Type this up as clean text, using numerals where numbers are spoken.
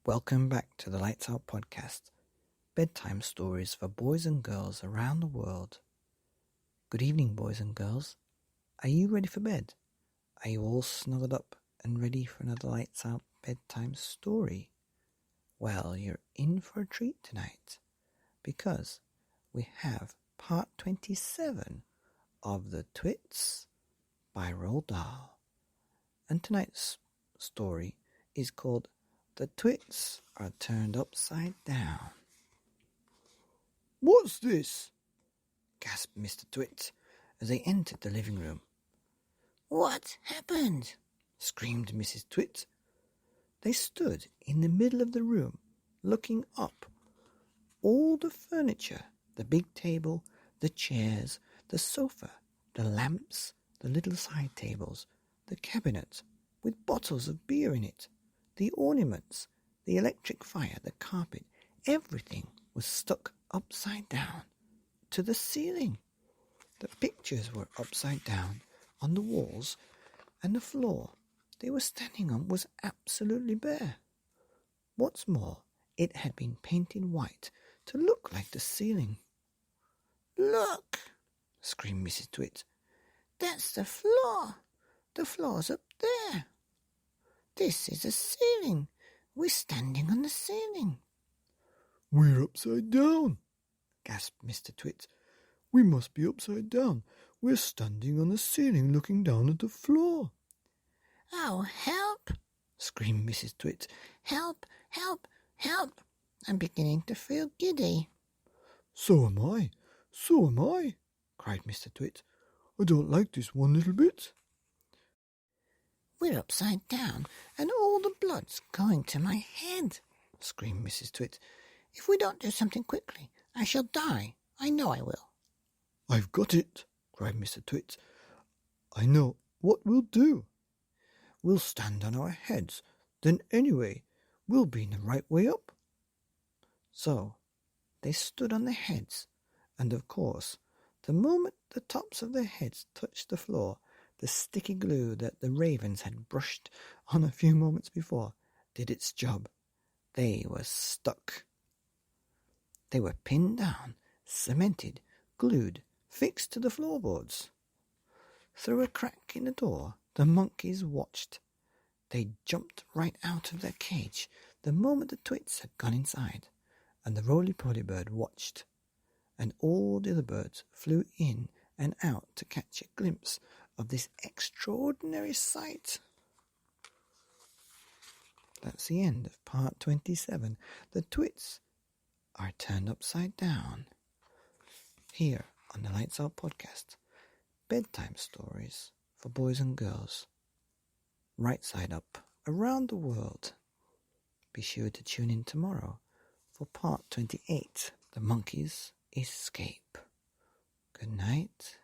Welcome back to the Lights Out podcast, bedtime stories for boys and girls around the world. Good evening, boys and girls. Are you ready for bed? Are you all snuggled up and ready for another Lights Out bedtime story? Well, you're in for a treat tonight, because we have part 27 of the Twits by Roald Dahl. And tonight's story is called The Twits Are Turned Upside Down. "What's this?" gasped Mr. Twit as they entered the living room. "What happened?" screamed Mrs. Twit. They stood in the middle of the room, looking up. All the furniture, the big table, the chairs, the sofa, the lamps, the little side tables, the cabinet with bottles of beer in it, the ornaments, the electric fire, the carpet, everything was stuck upside down to the ceiling. The pictures were upside down on the walls, and the floor they were standing on was absolutely bare. What's more, it had been painted white to look like the ceiling. "Look!" screamed Mrs. Twit. "That's the floor. The floor's up there. This is the ceiling. We're standing on the ceiling." "We're upside down," gasped Mr. Twit. "We must be upside down. We're standing on the ceiling looking down at the floor." "Oh, help!" screamed Mrs. Twit. "Help, help, help! I'm beginning to feel giddy." "So am I, cried Mr. Twit. "I don't like this one little bit." "We're upside down, and all the blood's going to my head," screamed Mrs. Twit. "If we don't do something quickly, I shall die. I know I will." "I've got it," cried Mr. Twit. "I know what we'll do. We'll stand on our heads. Then anyway, we'll be in the right way up." So they stood on their heads, and of course, the moment the tops of their heads touched the floor, the sticky glue that the ravens had brushed on a few moments before did its job. They were stuck. They were pinned down, cemented, glued, fixed to the floorboards. Through a crack in the door, the monkeys watched. They jumped right out of their cage the moment the Twits had gone inside, and the roly-poly bird watched, and all the other birds flew in and out to catch a glimpse of this extraordinary sight. That's the end of part 27. The Twits Are Turned Upside Down. Here on the Lights Out podcast, bedtime stories for boys and girls, right side up, around the world. Be sure to tune in tomorrow for part 28, The Monkeys Escape. Good night.